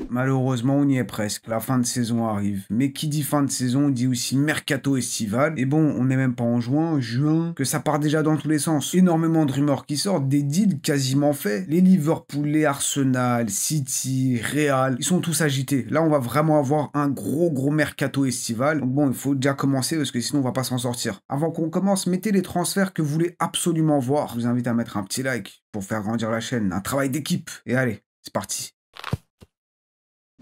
Malheureusement, on y est presque. La fin de saison arrive. Mais qui dit fin de saison dit aussi mercato estival. Et bon, on n'est même pas en juin, que ça part déjà dans tous les sens. Énormément de rumeurs qui sortent, des deals quasiment faits. Les Liverpool, les Arsenal, City, Real, ils sont tous agités. Là, on va vraiment avoir un gros mercato estival. Donc bon, il faut déjà commencer parce que sinon, on va pas s'en sortir. Avant qu'on commence, mettez les transferts que vous voulez absolument voir. Je vous invite à mettre un petit like pour faire grandir la chaîne. Un travail d'équipe. Et allez, c'est parti.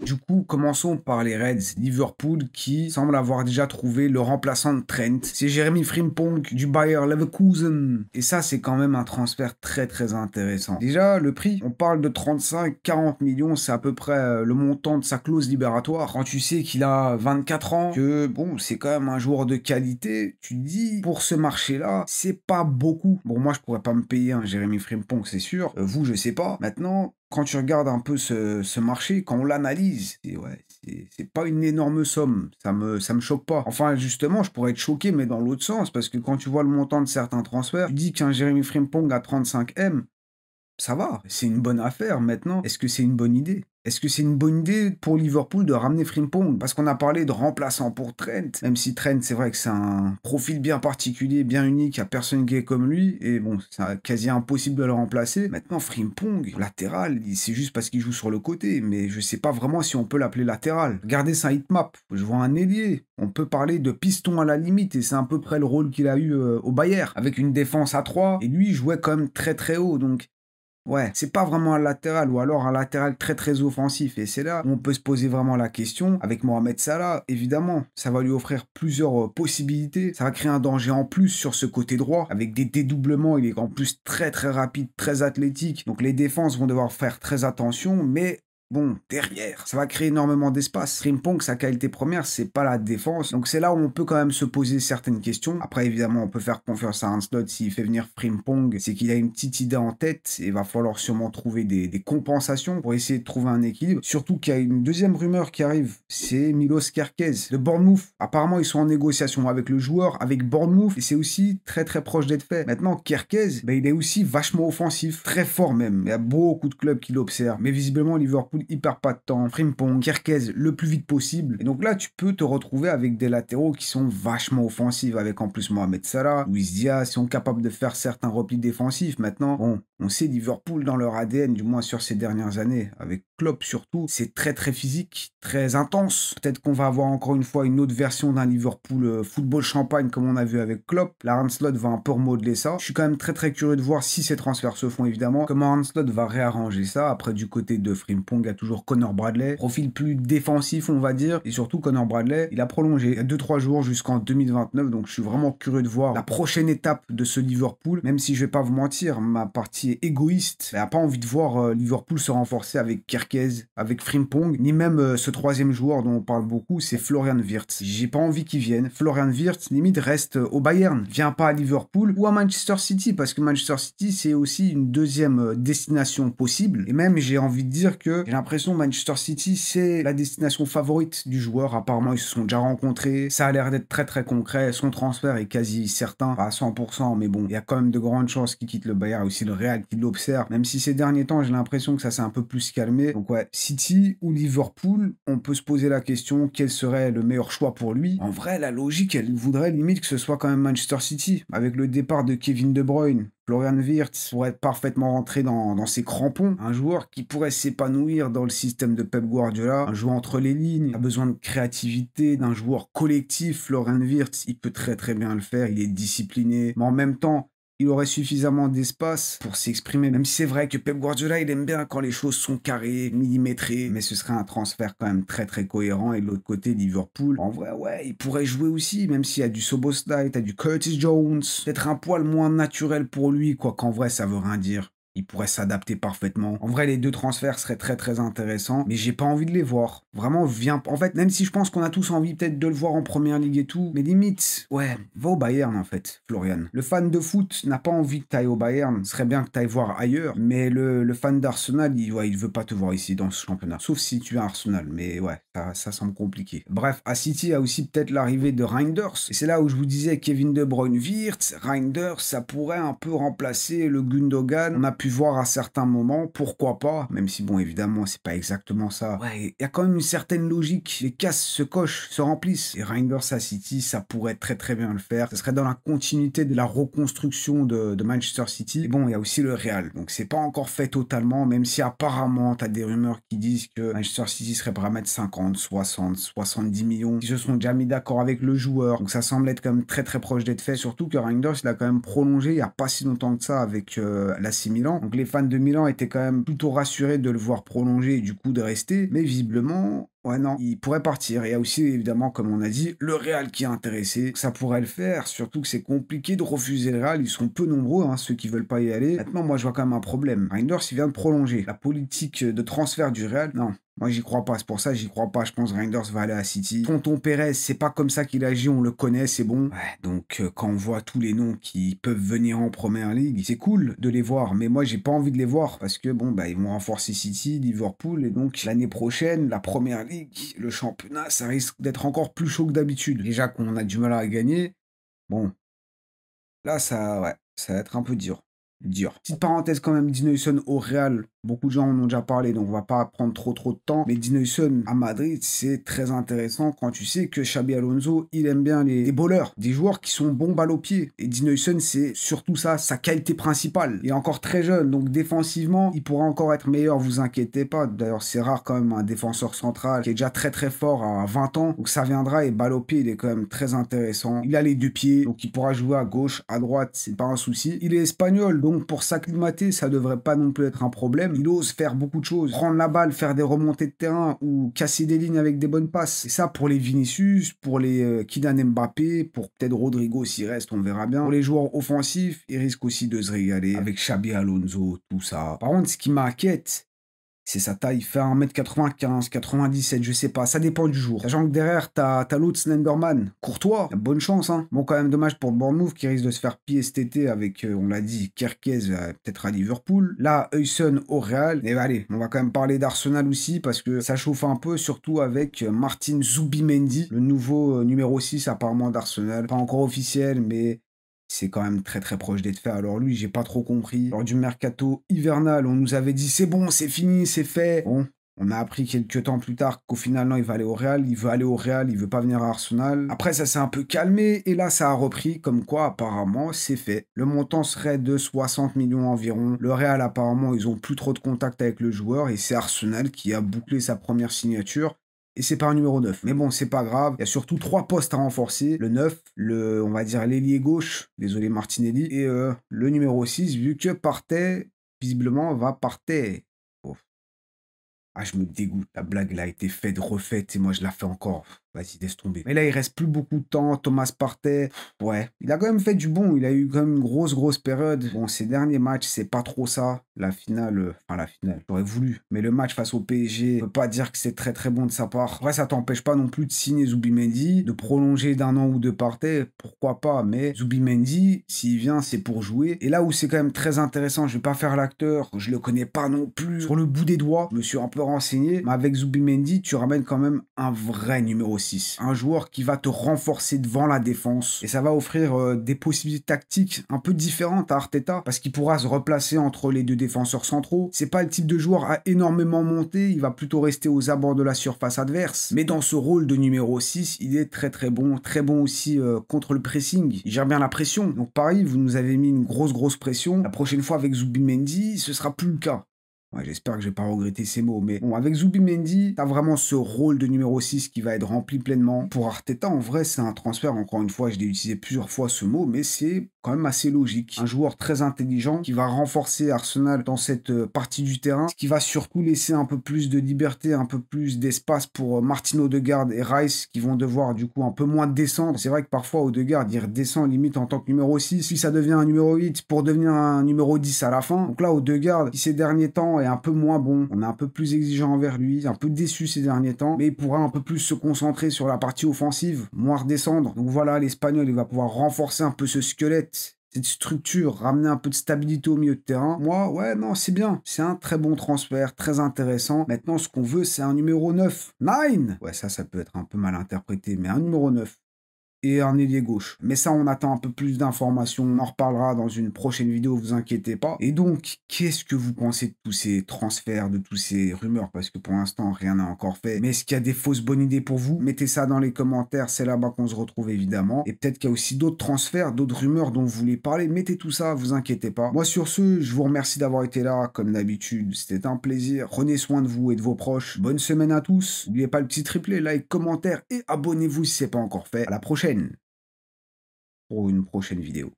Du coup, commençons par les Reds. Liverpool qui semble avoir déjà trouvé le remplaçant de Trent. C'est Jeremy Frimpong du Bayer Leverkusen. Et ça, c'est quand même un transfert très intéressant. Déjà, le prix, on parle de 35-40 millions, c'est à peu près le montant de sa clause libératoire. Quand tu sais qu'il a 24 ans, que bon, c'est quand même un joueur de qualité, tu te dis, pour ce marché-là, c'est pas beaucoup. Bon, moi, je pourrais pas me payer un Jeremy Frimpong, c'est sûr. Vous, je sais pas. Maintenant, quand tu regardes un peu ce marché, quand on l'analyse, c'est pas une énorme somme. Ça me choque pas. Enfin, justement, je pourrais être choqué, mais dans l'autre sens, parce que quand tu vois le montant de certains transferts, tu dis qu'un Jeremy Frimpong à 35 M, ça va, c'est une bonne affaire. Maintenant, est-ce que c'est une bonne idée? Est-ce que c'est une bonne idée pour Liverpool de ramener Frimpong? Parce qu'on a parlé de remplaçant pour Trent, même si Trent, c'est vrai que c'est un profil bien particulier, bien unique, il n'y a personne qui est comme lui, et bon, c'est quasi impossible de le remplacer. Maintenant, Frimpong, latéral, c'est juste parce qu'il joue sur le côté, mais je sais pas vraiment si on peut l'appeler latéral. Regardez sa hitmap, je vois un ailier. On peut parler de piston à la limite, et c'est à peu près le rôle qu'il a eu au Bayern, avec une défense à 3, et lui, il jouait quand même très haut, donc... Ouais, c'est pas vraiment un latéral, ou alors un latéral très offensif. Et c'est là où on peut se poser vraiment la question. Avec Mohamed Salah, évidemment, ça va lui offrir plusieurs possibilités. Ça va créer un danger en plus sur ce côté droit. Avec des dédoublements, il est en plus très rapide, très athlétique. Donc les défenses vont devoir faire très attention, mais... Bon, derrière, ça va créer énormément d'espace. Frimpong, sa qualité première, c'est pas la défense. Donc c'est là où on peut quand même se poser certaines questions. Après, évidemment, on peut faire confiance à Arne Slot s'il fait venir Frimpong. C'est qu'il a une petite idée en tête et il va falloir sûrement trouver des compensations pour essayer de trouver un équilibre. Surtout qu'il y a une deuxième rumeur qui arrive, c'est Milos Kerkez de Bournemouth. Apparemment, ils sont en négociation avec le joueur, avec Bournemouth, et c'est aussi très proche d'être fait. Maintenant, Kerkez, ben, il est aussi vachement offensif, très fort même. Il y a beaucoup de clubs qui l'observent, mais visiblement, Liverpool il perd pas de temps. Frimpong, Kerkez le plus vite possible. Et donc là, tu peux te retrouver avec des latéraux qui sont vachement offensifs, avec en plus Mohamed Salah, Luis Diaz, sont capables de faire certains replis défensifs. Maintenant, bon, on sait Liverpool dans leur ADN, du moins sur ces dernières années, avec Klopp surtout, c'est très physique, très intense. Peut-être qu'on va avoir encore une fois une autre version d'un Liverpool football champagne comme on a vu avec Klopp. La Arne Slot va un peu remodeler ça. Je suis quand même très curieux de voir si ces transferts se font évidemment. Comment Arne Slot va réarranger ça. Après du côté de Frimpong, il y a toujours Connor Bradley, profil plus défensif on va dire, et surtout Connor Bradley, il a prolongé il y a 2-3 jours jusqu'en 2029, donc je suis vraiment curieux de voir la prochaine étape de ce Liverpool, même si je vais pas vous mentir, ma partie égoïste, elle a pas envie de voir Liverpool se renforcer avec Kerkez, avec Frimpong, ni même ce troisième joueur dont on parle beaucoup, c'est Florian Wirtz. J'ai pas envie qu'il vienne. Florian Wirtz, limite, reste au Bayern, vient pas à Liverpool ou à Manchester City, parce que Manchester City, c'est aussi une deuxième destination possible, et même j'ai envie de dire que j'ai l'impression que Manchester City, c'est la destination favorite du joueur. Apparemment, ils se sont déjà rencontrés. Ça a l'air d'être très concret. Son transfert est quasi certain, pas à 100%, mais bon, il y a quand même de grandes chances qu'il quitte le Bayern. Il y a aussi le Real qui l'observe. Même si ces derniers temps, j'ai l'impression que ça s'est un peu plus calmé. Donc ouais, City ou Liverpool, on peut se poser la question, quel serait le meilleur choix pour lui? En vrai, la logique, elle voudrait limite que ce soit quand même Manchester City. Avec le départ de Kevin De Bruyne, Florian Wirtz pourrait parfaitement rentrer dans ses crampons. Un joueur qui pourrait s'épanouir dans le système de Pep Guardiola. Un joueur entre les lignes, a besoin de créativité, d'un joueur collectif. Florian Wirtz, il peut très bien le faire. Il est discipliné. Mais en même temps, il aurait suffisamment d'espace pour s'exprimer. Même si c'est vrai que Pep Guardiola, il aime bien quand les choses sont carrées, millimétrées. Mais ce serait un transfert quand même très cohérent. Et de l'autre côté, Liverpool, en vrai, ouais, il pourrait jouer aussi, même s'il y a du Szoboszlai, t'as du Curtis Jones. Peut-être un poil moins naturel pour lui, quoi qu'en vrai, ça veut rien dire. Il pourrait s'adapter parfaitement. En vrai, les deux transferts seraient très intéressants, mais j'ai pas envie de les voir. Vraiment, viens... En fait, même si je pense qu'on a tous envie peut-être de le voir en première ligue et tout, mais limite, ouais, va au Bayern en fait, Florian. Le fan de foot n'a pas envie que t'ailles au Bayern, ce serait bien que t'ailles voir ailleurs, mais le fan d'Arsenal, il veut pas te voir ici dans ce championnat. Sauf si tu es Arsenal, mais ouais, ça semble compliqué. Bref, à City, il y a aussi peut-être l'arrivée de Reinders, et c'est là où je vous disais Kevin De Bruyne, Wirtz, Reinders, ça pourrait un peu remplacer le Gundogan. On a pu pu voir à certains moments, pourquoi pas, même si bon, évidemment, c'est pas exactement ça. Ouais, il y a quand même une certaine logique, les cases se cochent, se remplissent. Et Rangers à City, ça pourrait très très bien le faire. Ce serait dans la continuité de la reconstruction de Manchester City. Et bon, il y a aussi le Real, donc c'est pas encore fait totalement, même si apparemment, t'as des rumeurs qui disent que Manchester City serait prêt à mettre 50, 60, 70 millions, qui se sont déjà mis d'accord avec le joueur, donc ça semble être quand même très très proche d'être fait, surtout que Rangers, il a quand même prolongé il y a pas si longtemps que ça avec l'AC Milan, donc les fans de Milan étaient quand même plutôt rassurés de le voir prolonger et du coup de rester, mais visiblement, ouais, non, il pourrait partir. Et il y a aussi, évidemment, comme on a dit, le Real qui est intéressé. Ça pourrait le faire, surtout que c'est compliqué de refuser le Real. Ils sont peu nombreux, hein, ceux qui veulent pas y aller. Maintenant, moi, je vois quand même un problème. Reinders, il vient de prolonger. La politique de transfert du Real, non. Moi, j'y crois pas. C'est pour ça que j'y crois pas. Je pense que Reinders va aller à City. Tonton Pérez, c'est pas comme ça qu'il agit. On le connaît, c'est bon. Ouais, donc, quand on voit tous les noms qui peuvent venir en première ligue, c'est cool de les voir. Mais moi, j'ai pas envie de les voir parce que, bon, bah, ils vont renforcer City, Liverpool. Et donc, l'année prochaine, la première ligue, le championnat, ça risque d'être encore plus chaud que d'habitude. Déjà qu'on a du mal à gagner. Bon, là, ça, ouais, ça va être un peu dur. Dur. Petite parenthèse quand même, Dinelson au Real, beaucoup de gens en ont déjà parlé, donc on va pas prendre trop de temps. Mais Dinelson à Madrid, c'est très intéressant quand tu sais que Xabi Alonso, il aime bien les bowlers, des joueurs qui sont bons balle au pied. Et Dinelson, c'est surtout ça, sa qualité principale. Il est encore très jeune, donc défensivement, il pourra encore être meilleur, vous inquiétez pas. D'ailleurs, c'est rare quand même un défenseur central qui est déjà très très fort à 20 ans, donc ça viendra, et balle au pied, il est quand même très intéressant. Il a les deux pieds, donc il pourra jouer à gauche, à droite, c'est pas un souci. Il est espagnol, donc pour s'acclimater, ça devrait pas non plus être un problème. Il ose faire beaucoup de choses, prendre la balle, faire des remontées de terrain ou casser des lignes avec des bonnes passes. Et ça pour les Vinicius, pour les Kylian Mbappé, pour peut-être Rodrigo s'il reste, on verra bien. Pour les joueurs offensifs, il risque aussi de se régaler avec Xabi Alonso, tout ça. Par contre, ce qui m'inquiète, c'est sa taille, il fait 1m95, 97, je sais pas, ça dépend du jour. Sachant que derrière, t'as l'autre Slenderman, Courtois, bonne chance, hein. Bon, quand même dommage pour Bournemouth qui risque de se faire piller cet été avec, on l'a dit, Kerkez, peut-être à Liverpool. Là, Huyson au Real. Et allez, on va quand même parler d'Arsenal aussi parce que ça chauffe un peu, surtout avec Martin Zubimendi, le nouveau numéro 6 apparemment d'Arsenal. Pas encore officiel, mais c'est quand même très très proche d'être fait. Alors lui, j'ai pas trop compris. Lors du mercato hivernal, on nous avait dit c'est bon, c'est fini, c'est fait. Bon, on a appris quelques temps plus tard qu'au final, non, il va aller au Real. Il veut aller au Real, il veut pas venir à Arsenal. Après, ça s'est un peu calmé et là, ça a repris comme quoi, apparemment, c'est fait. Le montant serait de 60 millions environ. Le Real, apparemment, ils ont plus trop de contact avec le joueur et c'est Arsenal qui a bouclé sa première signature. Et c'est pas un numéro 9. Mais bon, c'est pas grave. Il y a surtout 3 postes à renforcer. Le 9, on va dire l'ailier gauche, désolé Martinelli, et le numéro 6, vu que Partey, visiblement, va partir. Oh. Ah, je me dégoûte. La blague, elle a été faite, refaite, et moi, je la fais encore. Vas-y, laisse tomber. Mais là, il reste plus beaucoup de temps. Thomas Partey, ouais. Il a quand même fait du bon. Il a eu quand même une grosse période. Bon, ces derniers matchs, c'est pas trop ça. La finale, enfin la finale, j'aurais voulu. Mais le match face au PSG, je peux pas dire que c'est très très bon de sa part. Après, ça t'empêche pas non plus de signer Zubimendi, de prolonger d'un an ou deux Partey, pourquoi pas. Mais Zubimendi, s'il vient, c'est pour jouer. Et là où c'est quand même très intéressant, je vais pas faire l'acteur, je le connais pas non plus. Sur le bout des doigts, je me suis un peu renseigné. Mais avec Zubimendi, tu ramènes quand même un vrai numéro 6. Un joueur qui va te renforcer devant la défense. Et ça va offrir des possibilités tactiques un peu différentes à Arteta, parce qu'il pourra se replacer entre les deux défenseurs centraux. C'est pas le type de joueur à énormément monter, il va plutôt rester aux abords de la surface adverse. Mais dans ce rôle de numéro 6, il est très bon aussi contre le pressing. Il gère bien la pression. Donc pareil, vous nous avez mis une grosse pression. La prochaine fois avec Zubimendi, ce sera plus le cas. Ouais, j'espère que je vais pas regretter ces mots, mais bon, avec Zubimendi, t'as vraiment ce rôle de numéro 6 qui va être rempli pleinement. Pour Arteta, en vrai, c'est un transfert, encore une fois, je l'ai utilisé plusieurs fois ce mot, mais c'est quand même assez logique. Un joueur très intelligent qui va renforcer Arsenal dans cette partie du terrain, ce qui va surtout laisser un peu plus de liberté, un peu plus d'espace pour Martin Odegaard et Rice, qui vont devoir du coup un peu moins descendre. C'est vrai que parfois Odegaard, il redescend limite en tant que numéro 6, puis ça devient un numéro 8 pour devenir un numéro 10 à la fin. Donc là, Odegaard, qui ces derniers temps est un peu moins bon, on est un peu plus exigeant envers lui, un peu déçu ces derniers temps, mais il pourra un peu plus se concentrer sur la partie offensive, moins redescendre. Donc voilà, l'Espagnol, il va pouvoir renforcer un peu ce squelette, cette structure, ramener un peu de stabilité au milieu de terrain. Moi, ouais, non, c'est bien. C'est un très bon transfert, très intéressant. Maintenant, ce qu'on veut, c'est un numéro 9. 9 Ouais, ça peut être un peu mal interprété, mais un numéro 9. et un ailier gauche. Mais ça, on attend un peu plus d'informations. On en reparlera dans une prochaine vidéo, vous inquiétez pas. Et donc, qu'est-ce que vous pensez de tous ces transferts, de tous ces rumeurs? Parce que pour l'instant, rien n'a encore fait. Mais est-ce qu'il y a des fausses bonnes idées pour vous? Mettez ça dans les commentaires, c'est là-bas qu'on se retrouve évidemment. Et peut-être qu'il y a aussi d'autres transferts, d'autres rumeurs dont vous voulez parler. Mettez tout ça, vous inquiétez pas. Moi, sur ce, je vous remercie d'avoir été là. Comme d'habitude, c'était un plaisir. Prenez soin de vous et de vos proches. Bonne semaine à tous. N'oubliez pas le petit triplé, like, commentaire et abonnez-vous si ce n'est pas encore fait. À la prochaine pour une prochaine vidéo.